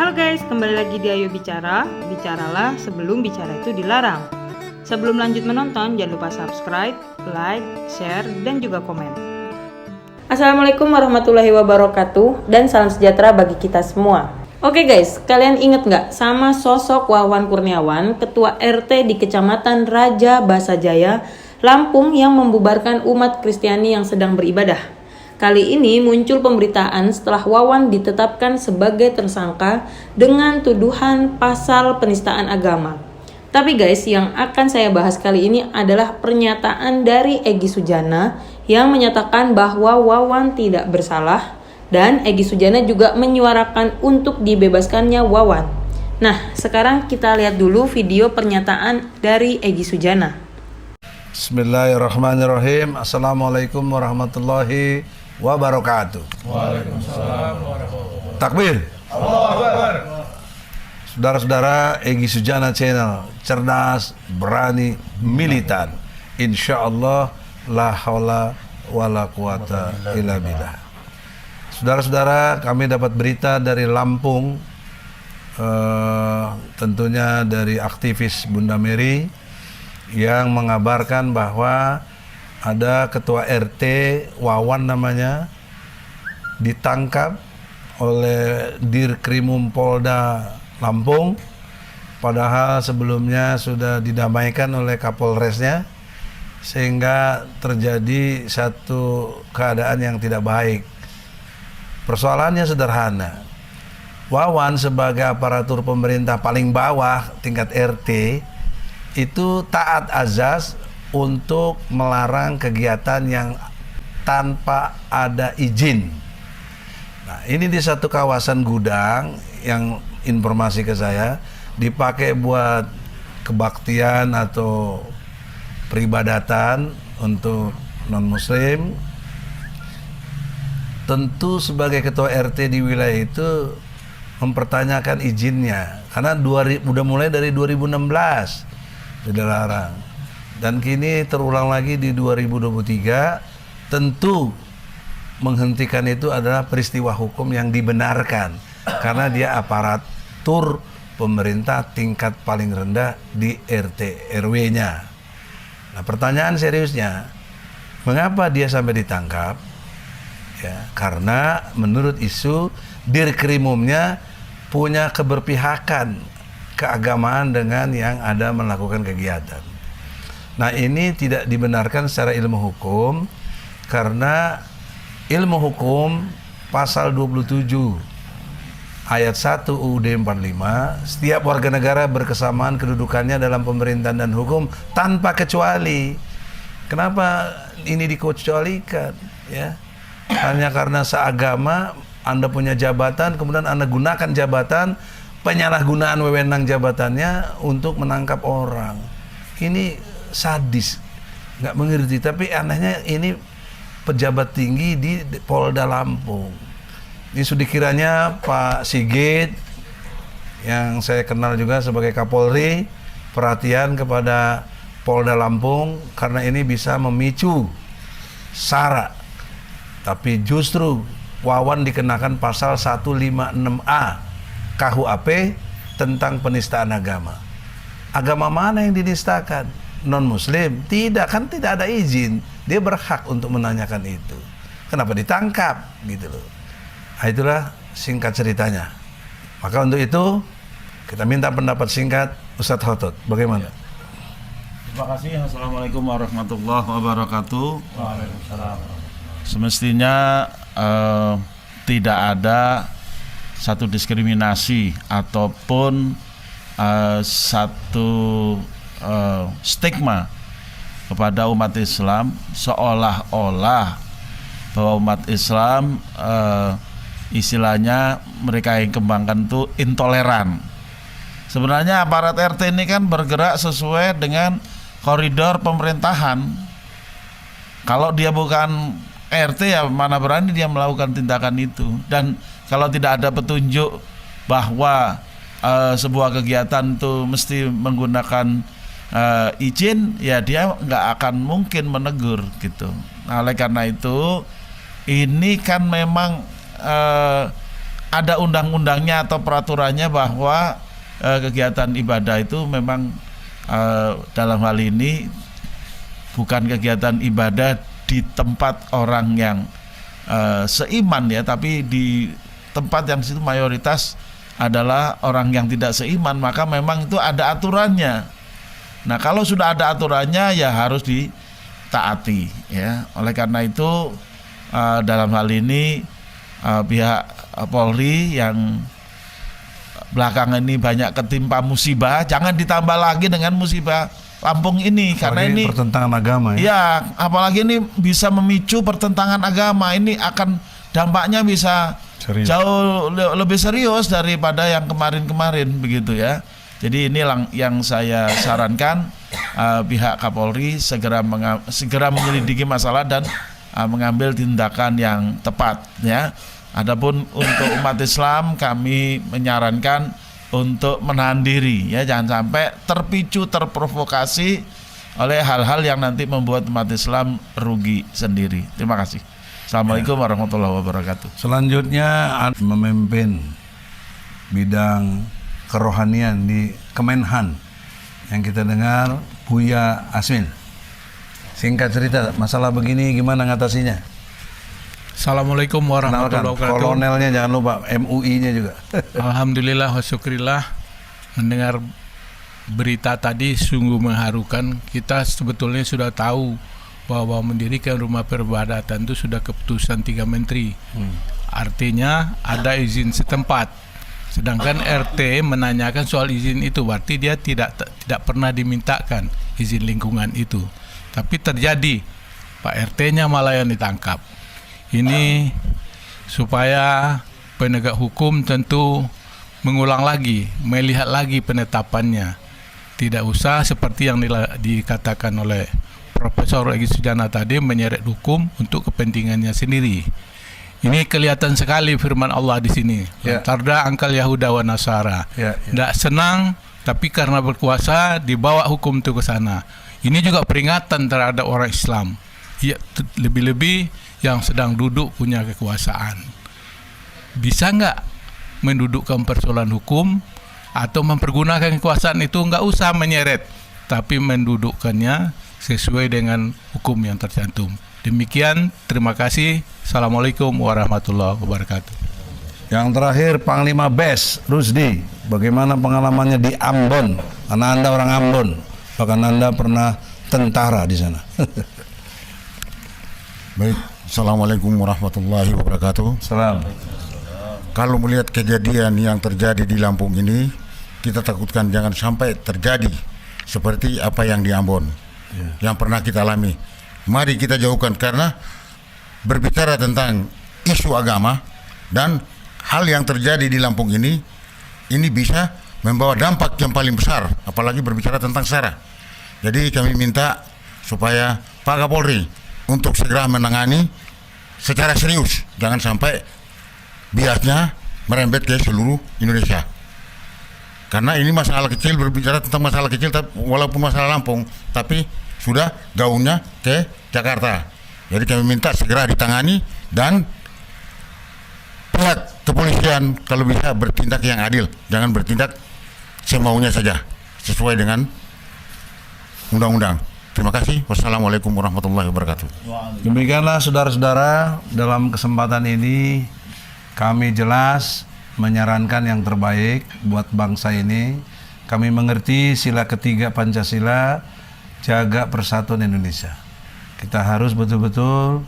Halo guys, kembali lagi di Ayo Bicara. Bicaralah sebelum bicara itu dilarang. Sebelum lanjut menonton, jangan lupa subscribe, like, share, dan juga komen. Assalamualaikum warahmatullahi wabarakatuh, dan salam sejahtera bagi kita semua. Oke guys, kalian inget nggak sama sosok Wawan Kurniawan, Ketua RT di Kecamatan Raja Basajaya, Lampung yang membubarkan umat Kristiani yang sedang beribadah? Kali ini muncul pemberitaan setelah Wawan ditetapkan sebagai tersangka dengan tuduhan pasal penistaan agama. Tapi guys, yang akan saya bahas kali ini adalah pernyataan dari Egy Sujana yang menyatakan bahwa Wawan tidak bersalah, dan Egy Sujana juga menyuarakan untuk dibebaskannya Wawan. Nah, sekarang kita lihat dulu video pernyataan dari Egy Sujana. Bismillahirrahmanirrahim. Assalamualaikum warahmatullahi wabarakatuh. Waalaikumsalam warahmatullahi wabarakatuh. Takbir. Allahu Akbar. Saudara-saudara, Egy Sujana Channel, cerdas, berani, militan. Insyaallah la haula wala quwata illa billah. Saudara-saudara, kami dapat berita dari Lampung, tentunya dari aktivis Bunda Mary yang mengabarkan bahwa ada ketua RT Wawan namanya ditangkap oleh Dirkrimum Polda Lampung, padahal sebelumnya sudah didamaikan oleh Kapolresnya, sehingga terjadi satu keadaan yang tidak baik. Persoalannya sederhana. Wawan sebagai aparatur pemerintah paling bawah tingkat RT itu taat azas untuk melarang kegiatan yang tanpa ada izin. Nah, ini di satu kawasan gudang yang informasi ke saya dipakai buat kebaktian atau peribadatan untuk non-muslim. Tentu sebagai ketua RT di wilayah itu mempertanyakan izinnya, karena udah mulai dari 2016 sudah larang. Dan kini terulang lagi di 2023, tentu menghentikan itu adalah peristiwa hukum yang dibenarkan karena dia aparatur pemerintah tingkat paling rendah di RT RW-nya. Nah, pertanyaan seriusnya, mengapa dia sampai ditangkap? Ya, karena menurut isu Dirkrimumnya punya keberpihakan keagamaan dengan yang ada melakukan kegiatan. Nah, ini tidak dibenarkan secara ilmu hukum, karena ilmu hukum pasal 27 ayat 1 UUD 45, setiap warga negara berkesamaan kedudukannya dalam pemerintahan dan hukum tanpa kecuali. Kenapa ini dikecualikan? Ya, hanya karena seagama Anda punya jabatan, kemudian Anda gunakan jabatan, penyalahgunaan wewenang jabatannya untuk menangkap orang. Ini sadis, nggak mengerti. Tapi anehnya ini pejabat tinggi di Polda Lampung. Ini sudah kiranya Pak Sigit, yang saya kenal juga sebagai Kapolri, perhatian kepada Polda Lampung, karena ini bisa memicu SARA. Tapi justru Wawan dikenakan pasal 156A KUHP tentang penistaan agama. Agama mana yang dinistakan? Non-muslim? Tidak, kan tidak ada izin. Dia berhak untuk menanyakan itu. Kenapa ditangkap? Gitu loh. Nah, itulah singkat ceritanya. Maka untuk itu kita minta pendapat singkat Ustadz Khotot. Bagaimana? Terima kasih. Assalamualaikum warahmatullahi wabarakatuh. Waalaikumsalam. Semestinya tidak ada satu diskriminasi ataupun satu stigma kepada umat Islam, seolah-olah bahwa umat Islam istilahnya mereka yang kembangkan itu intoleran. Sebenarnya aparat RT ini kan bergerak sesuai dengan koridor pemerintahan. Kalau dia bukan RT, ya mana berani dia melakukan tindakan itu. Dan kalau tidak ada petunjuk bahwa sebuah kegiatan itu mesti menggunakan izin, ya dia nggak akan mungkin menegur gitu. Nah, oleh karena itu ini kan memang ada undang-undangnya atau peraturannya bahwa kegiatan ibadah itu memang dalam hal ini bukan kegiatan ibadah di tempat orang yang seiman ya, tapi di tempat yang situ mayoritas adalah orang yang tidak seiman, maka memang itu ada aturannya. Nah, kalau sudah ada aturannya ya harus ditaati ya. Oleh karena itu dalam hal ini pihak Polri yang belakangan ini banyak ketimpa musibah, jangan ditambah lagi dengan musibah Lampung ini, karena ini pertentangan agama ya. Ya, apalagi ini bisa memicu pertentangan agama. Ini akan dampaknya bisa jauh lebih serius daripada yang kemarin-kemarin begitu ya. Jadi ini yang saya sarankan pihak Kapolri segera menyelidiki masalah dan mengambil tindakan yang tepat ya. Adapun untuk umat Islam kami menyarankan untuk menahan diri ya, jangan sampai terpicu, terprovokasi oleh hal-hal yang nanti membuat umat Islam rugi sendiri. Terima kasih. Assalamualaikum warahmatullahi wabarakatuh. Selanjutnya memimpin bidang kerohanian di Kemenhan yang kita dengar Buya Asmin. Singkat cerita, masalah begini gimana ngatasinya? Assalamualaikum warahmatullahi wabarakatuh. Kolonelnya jangan lupa, MUI-nya juga. Alhamdulillah wa syukurillah, mendengar berita tadi sungguh mengharukan. Kita sebetulnya sudah tahu bahwa mendirikan rumah peribadatan itu sudah keputusan 3 menteri. Artinya ada izin setempat. Sedangkan RT menanyakan soal izin itu, berarti dia tidak pernah dimintakan izin lingkungan itu. Tapi terjadi, Pak RT-nya malah yang ditangkap. Ini supaya penegak hukum tentu mengulang lagi, melihat lagi penetapannya. Tidak usah seperti yang dikatakan oleh Profesor Egy Sujana tadi, menyeret hukum untuk kepentingannya sendiri. Ini kelihatan sekali firman Allah di sini. Tarda angkal Yahuda wa Nasara. Tidak senang, tapi karena berkuasa dibawa hukum itu ke sana. Ini juga peringatan terhadap orang Islam. Ya, lebih-lebih yang sedang duduk punya kekuasaan. Bisa nggak mendudukkan persoalan hukum atau mempergunakan kekuasaan itu, nggak usah menyeret, tapi mendudukkannya sesuai dengan hukum yang tercantum. Demikian, terima kasih. Assalamualaikum warahmatullahi wabarakatuh. Yang terakhir Panglima BES Rusdi, bagaimana pengalamannya di Ambon? Karena Anda orang Ambon, bahkan Anda pernah tentara di sana. Baik, Assalamualaikum warahmatullahi wabarakatuh. Salam. Kalau melihat kejadian yang terjadi di Lampung ini, kita takutkan jangan sampai terjadi seperti apa yang di Ambon, yang pernah kita alami. Mari kita jauhkan, karena berbicara tentang isu agama dan hal yang terjadi di Lampung ini bisa membawa dampak yang paling besar, apalagi berbicara tentang SARA. Jadi kami minta supaya Pak Kapolri untuk segera menangani secara serius, jangan sampai biasnya merembet ke seluruh Indonesia. Karena ini masalah kecil, berbicara tentang masalah kecil, walaupun masalah Lampung, tapi sudah gaungnya ke Jakarta. Jadi kami minta segera ditangani dan pihak kepolisian kalau bisa bertindak yang adil, jangan bertindak semaunya saja, sesuai dengan undang-undang. Terima kasih. Wassalamualaikum warahmatullahi wabarakatuh. Demikianlah saudara-saudara, dalam kesempatan ini kami jelas menyarankan yang terbaik buat bangsa ini. Kami mengerti sila ketiga Pancasila, jaga persatuan Indonesia. Kita harus betul-betul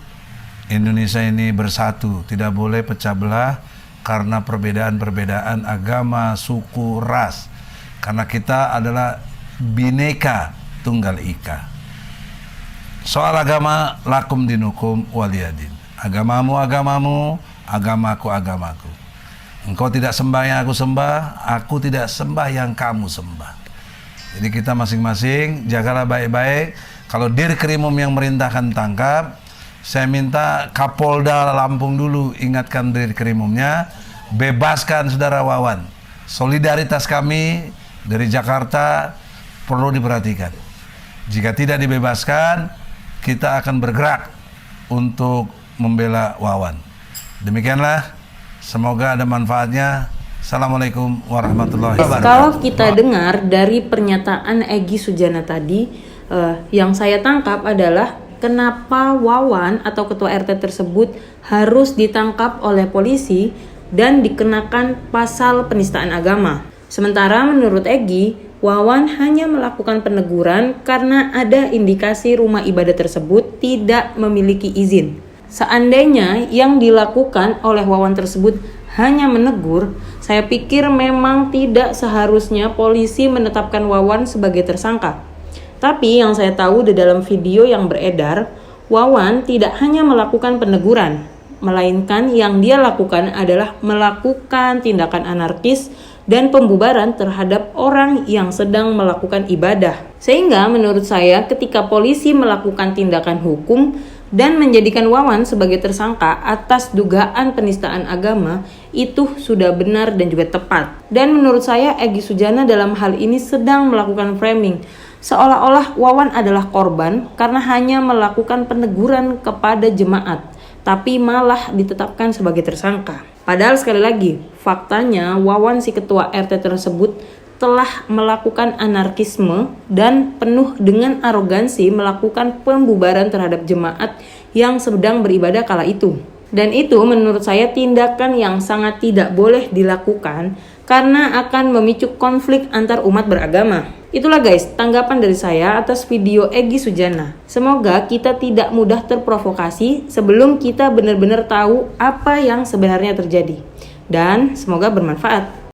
Indonesia ini bersatu, tidak boleh pecah belah karena perbedaan-perbedaan agama, suku, ras. Karena kita adalah Bhinneka Tunggal Ika. Soal agama, lakum dinukum waliyadin. Agamamu agamamu, agamaku agamaku. Engkau tidak sembah yang aku sembah, aku tidak sembah yang kamu sembah. Jadi kita masing-masing jagalah baik-baik. Kalau Dirkrimum yang merintahkan tangkap, saya minta Kapolda Lampung dulu ingatkan Dirkrimumnya, bebaskan saudara Wawan. Solidaritas kami dari Jakarta perlu diperhatikan. Jika tidak dibebaskan, kita akan bergerak untuk membela Wawan. Demikianlah, Semoga ada manfaatnya. Assalamualaikum warahmatullahi wabarakatuh. Kalau kita dengar dari pernyataan Egy Sujana tadi, yang saya tangkap adalah kenapa Wawan atau ketua RT tersebut harus ditangkap oleh polisi dan dikenakan pasal penistaan agama. Sementara menurut Egy, Wawan hanya melakukan peneguran karena ada indikasi rumah ibadah tersebut tidak memiliki izin. Seandainya yang dilakukan oleh Wawan tersebut hanya menegur, saya pikir memang tidak seharusnya polisi menetapkan Wawan sebagai tersangka. Tapi yang saya tahu di dalam video yang beredar, Wawan tidak hanya melakukan peneguran, melainkan yang dia lakukan adalah melakukan tindakan anarkis dan pembubaran terhadap orang yang sedang melakukan ibadah. Sehingga menurut saya ketika polisi melakukan tindakan hukum dan menjadikan Wawan sebagai tersangka atas dugaan penistaan agama, itu sudah benar dan juga tepat. Dan menurut saya Egy Sujana dalam hal ini sedang melakukan framing, seolah-olah Wawan adalah korban karena hanya melakukan peneguran kepada jemaat, tapi malah ditetapkan sebagai tersangka. Padahal sekali lagi, faktanya Wawan si ketua RT tersebut telah melakukan anarkisme dan penuh dengan arogansi melakukan pembubaran terhadap jemaat yang sedang beribadah kala itu. Dan itu menurut saya tindakan yang sangat tidak boleh dilakukan karena akan memicu konflik antar umat beragama. Itulah guys, tanggapan dari saya atas video Egy Sujana. Semoga kita tidak mudah terprovokasi sebelum kita benar-benar tahu apa yang sebenarnya terjadi. Dan semoga bermanfaat.